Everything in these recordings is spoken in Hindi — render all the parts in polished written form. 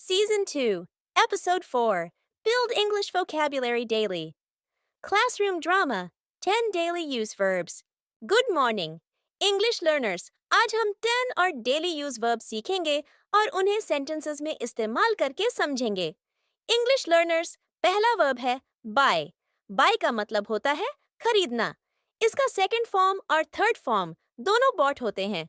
Season 2, Episode 4 Build English Vocabulary Daily. Classroom Drama 10 Daily Use Verbs. Good morning. English learners, आज हम 10 और डेली यूज वर्ब सीखेंगे और उन्हें सेंटेंसेस में इस्तेमाल करके समझेंगे. इंग्लिश लर्नर्स, पहला वर्ब है बाय. बाय का मतलब होता है खरीदना. इसका सेकंड फॉर्म और थर्ड फॉर्म दोनों बॉट होते हैं.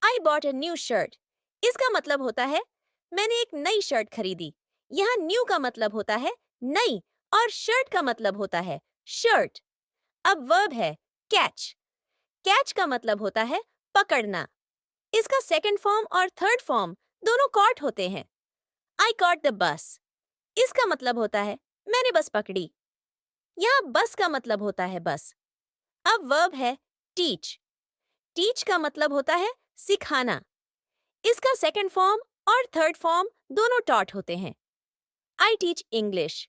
I bought a new shirt. इसका मतलब होता है मैंने एक नई शर्ट खरीदी. यहाँ न्यू का मतलब होता है नई और शर्ट का मतलब होता है शर्ट. अब वर्ब है कैच. कैच का मतलब होता है पकड़ना. इसका सेकंड फॉर्म और थर्ड फॉर्म दोनों कॉट होते हैं. आई कॉट द बस. इसका मतलब होता है मैंने बस पकड़ी. यहाँ बस का मतलब होता है बस. अब वर्ब है टीच. टीच का मतलब होता है सिखाना. इसका सेकंड फॉर्म और थर्ड फॉर्म दोनों टॉट होते हैं. I teach English.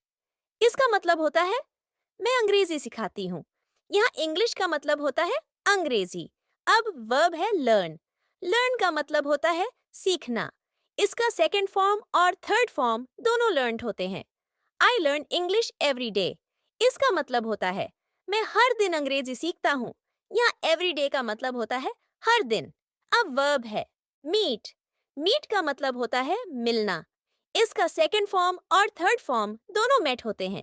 इसका मतलब होता है मैं अंग्रेजी सिखाती हूँ. यहाँ इंग्लिश का मतलब होता है अंग्रेजी. अब वर्ब है लर्न. लर्न का मतलब होता है सीखना. इसका सेकंड फॉर्म और थर्ड फॉर्म दोनों लर्न्ड होते हैं. I learn English every day. इसका मतलब होता है मैं हर दिन अंग्रेजी सीखता हूँ. यहाँ एवरी डे का मतलब होता है हर दिन. अब वर्ब है मीट. मीट का मतलब होता है मिलना. इसका सेकंड फॉर्म और थर्ड फॉर्म दोनों मेट होते हैं.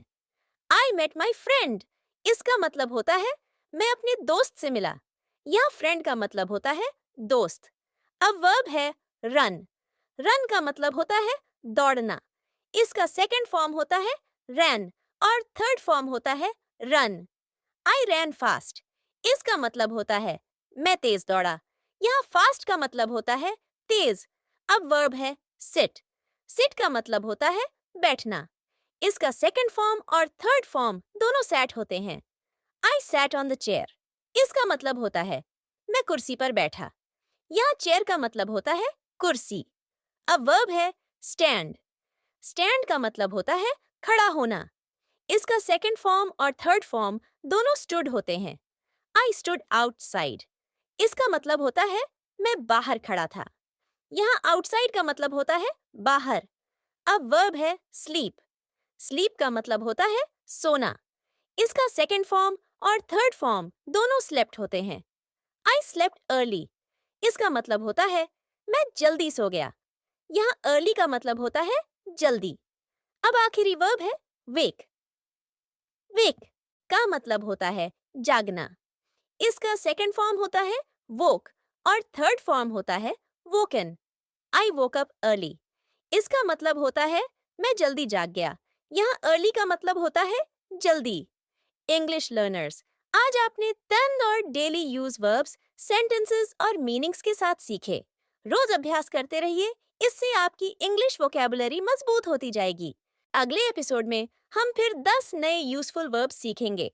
I met my friend. इसका मतलब होता है मैं अपने दोस्त से मिला. यहाँ फ्रेंड का मतलब होता है दोस्त. अब वर्ब है रन. रन का मतलब होता है दौड़ना. इसका सेकंड फॉर्म होता है रैन और थर्ड फॉर्म होता है रन. आई रैन फास्ट. इसका मतलब होता है मैं तेज दौड़ा. यहाँ फास्ट का मतलब होता है तेज. अब वर्ब है सिट. सिट का मतलब होता है बैठना. इसका सेकंड फॉर्म और थर्ड फॉर्म दोनों सैट होते हैं. I sat on the chair. इसका मतलब होता है मैं कुर्सी पर बैठा. यहाँ चेयर का मतलब होता है कुर्सी. अब वर्ब है स्टैंड. स्टैंड का मतलब होता है खड़ा होना. इसका सेकंड फॉर्म और थर्ड फॉर्म दोनों स्टूड होते हैं. I stood outside. इसका मतलब होता है मैं बाहर खड़ा था. यहाँ आउटसाइड का मतलब होता है बाहर. अब वर्ब है स्लीप. स्लीप का मतलब होता है सोना. इसका सेकंड फॉर्म और थर्ड फॉर्म दोनों स्लेप्ट होते हैं. I slept early. इसका मतलब होता है मैं जल्दी सो गया. यहाँ अर्ली का मतलब होता है जल्दी. अब आखिरी वर्ब है वेक. वेक का मतलब होता है जागना. इसका सेकंड फॉर्म होता है वोक और थर्ड फॉर्म होता है वोकन. आई वोक अप अर्ली. इसका मतलब होता है मैं जल्दी जाग गया. यहाँ अर्ली का मतलब होता है जल्दी. इंग्लिश लर्नर्स, आज आपने 10 और डेली यूज वर्ब्स, सेंटेंसेस और मीनिंग्स के साथ सीखे. रोज अभ्यास करते रहिए. इससे आपकी इंग्लिश वोकैबुलरी मजबूत होती जाएगी. अगले एपिसोड में हम फिर 10 नए यूजफुल वर्ब्स सीखेंगे.